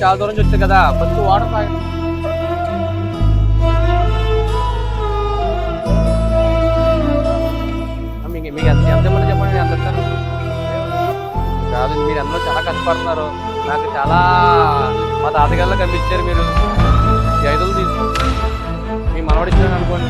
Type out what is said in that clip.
చాలా దూరం నుంచి వచ్చారు కదా, ఫస్ట్ వాటర్ తాగండి. మీకు ఎంత ఎంత ఇవ్వండి చెప్పండి, ఎంత ఇస్తారు? కాదు, మీరు ఎంతో చాలా కష్టపడుతున్నారు. నాకు చాలా మా తాతగారిలో కనిపించారు మీరు. ఈ 5 తీసుకోండి, మీ మనవాడు ఇచ్చారని అనుకోండి.